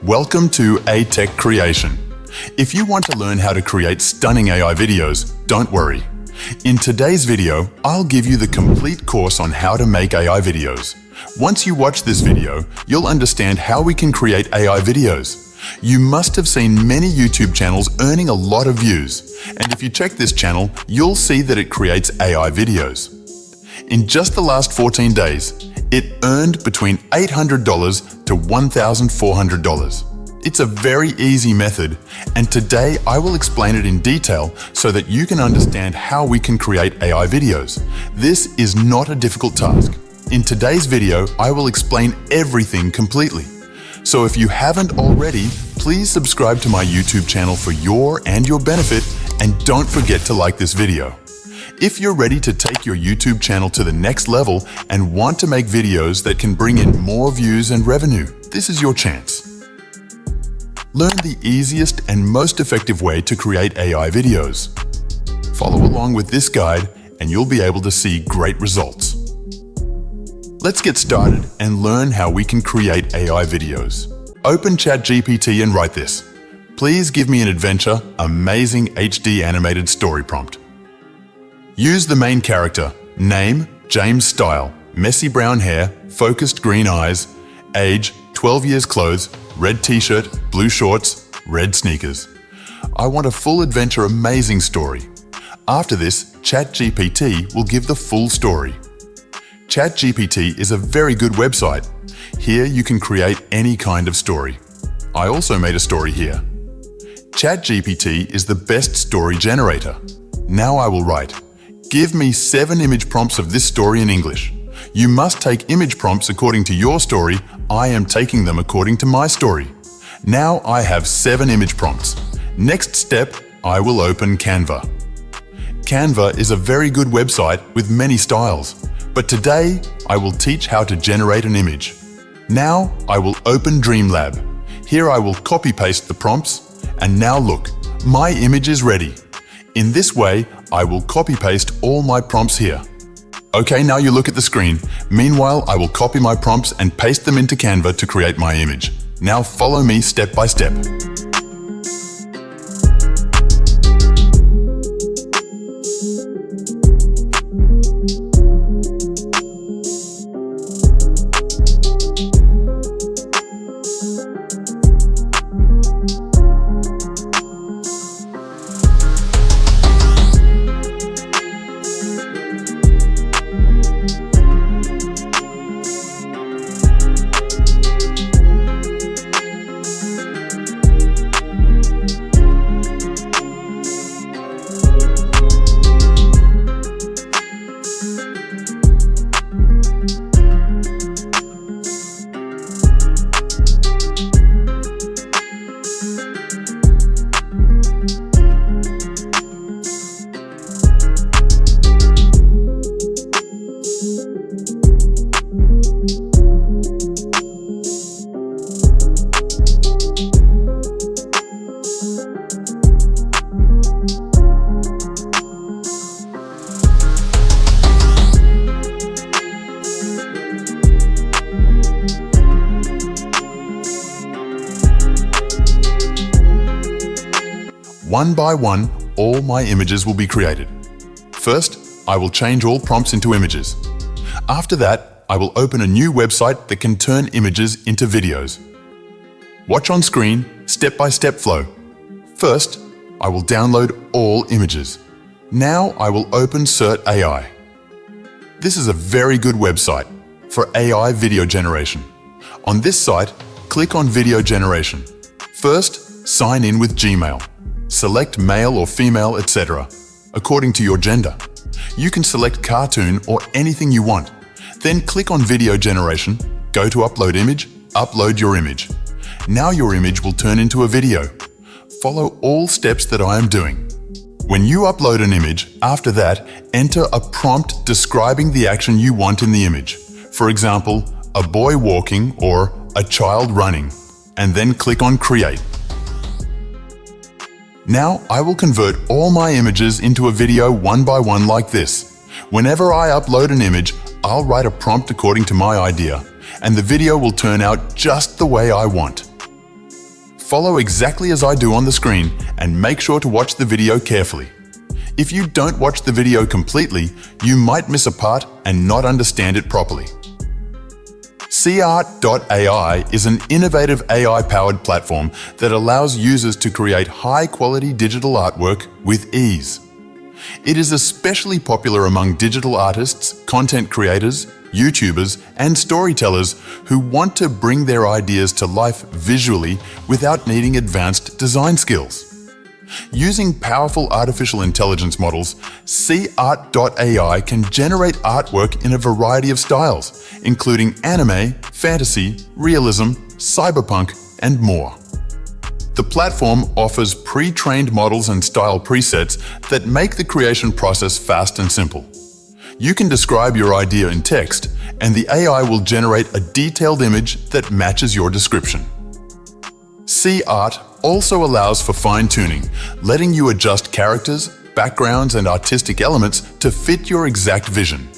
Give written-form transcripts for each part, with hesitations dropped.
Welcome to A Tech Creation. If you want to learn how to create stunning AI videos, don't worry. In today's video, I'll give you the complete course on how to make AI videos. Once you watch this video, you'll understand how we can create AI videos. You must have seen many YouTube channels earning a lot of views, and if you check this channel, you'll see that it creates AI videos. In just the last 14 days, it earned between $800 to $1,400. It's a very easy method, and today I will explain it in detail so that you can understand how we can create AI videos. This is not a difficult task. In today's video, I will explain everything completely. So if you haven't already, please subscribe to my YouTube channel for your and your benefit, and don't forget to like this video. If you're ready to take your YouTube channel to the next level and want to make videos that can bring in more views and revenue, this is your chance. Learn the easiest and most effective way to create AI videos. Follow along with this guide and you'll be able to see great results. Let's get started and learn how we can create AI videos. Open ChatGPT and write this. Please give me an adventure, amazing HD animated story prompt. Use the main character, name, James Style, messy brown hair, focused green eyes, age, 12 years clothes, red t-shirt, blue shorts, red sneakers. I want a full adventure amazing story. After this, ChatGPT will give the full story. ChatGPT is a very good website. Here you can create any kind of story. I also made a story here. ChatGPT is the best story generator. Now I will write. Give me 7 image prompts of this story in English. You must take image prompts according to your story. I am taking them according to my story. Now I have 7 image prompts. Next step, I will open Canva. Canva is a very good website with many styles, but today I will teach how to generate an image. Now I will open Dreamlab. Here I will copy-paste the prompts, and now look, my image is ready. In this way, I will copy-paste all my prompts here. Okay, now you look at the screen. Meanwhile, I will copy my prompts and paste them into Canva to create my image. Now follow me step by step. One by one, all my images will be created. First, I will change all prompts into images. After that, I will open a new website that can turn images into videos. Watch on screen, step-by-step flow. First, I will download all images. Now I will open Cert AI. This is a very good website for AI video generation. On this site, click on Video Generation. First, sign in with Gmail. Select male or female, etc., according to your gender. You can select cartoon or anything you want. Then click on Video Generation, go to Upload Image, upload your image. Now your image will turn into a video. Follow all steps that I am doing. When you upload an image, after that, enter a prompt describing the action you want in the image. For example, a boy walking or a child running, and then click on Create. Now I will convert all my images into a video one by one like this. Whenever I upload an image, I'll write a prompt according to my idea, and the video will turn out just the way I want. Follow exactly as I do on the screen and make sure to watch the video carefully. If you don't watch the video completely, you might miss a part and not understand it properly. CArt.ai is an innovative AI-powered platform that allows users to create high-quality digital artwork with ease. It is especially popular among digital artists, content creators, YouTubers, and storytellers who want to bring their ideas to life visually without needing advanced design skills. Using powerful artificial intelligence models, CArt.ai can generate artwork in a variety of styles, including anime, fantasy, realism, cyberpunk, and more. The platform offers pre-trained models and style presets that make the creation process fast and simple. You can describe your idea in text, and the AI will generate a detailed image that matches your description. CArt also allows for fine-tuning, letting you adjust characters, backgrounds, and artistic elements to fit your exact vision.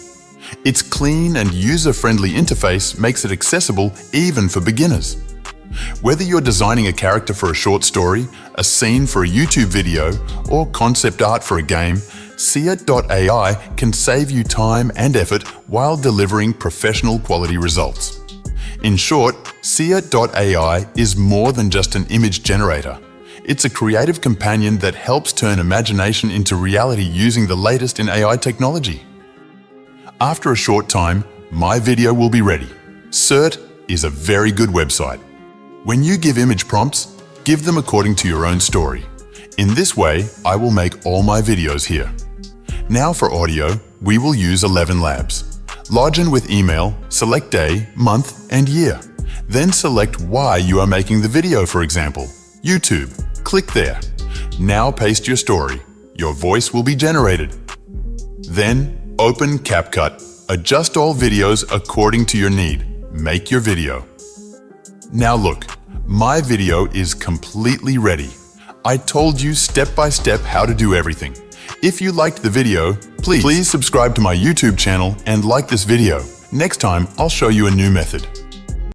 Its clean and user-friendly interface makes it accessible even for beginners. Whether you're designing a character for a short story, a scene for a YouTube video, or concept art for a game, CArt.ai can save you time and effort while delivering professional quality results. In short, CArt.ai is more than just an image generator. It's a creative companion that helps turn imagination into reality using the latest in AI technology. After a short time, my video will be ready. CERT is a very good website. When you give image prompts, give them according to your own story. In this way, I will make all my videos here. Now for audio, we will use 11 labs. Log in with email, select day, month, and year. Then select why you are making the video, for example, YouTube. Click there. Now paste your story. Your voice will be generated. Then open CapCut. Adjust all videos according to your need. Make your video. Now look, my video is completely ready. I told you step by step how to do everything. If you liked the video, please subscribe to my YouTube channel and like this video. Next time, I'll show you a new method.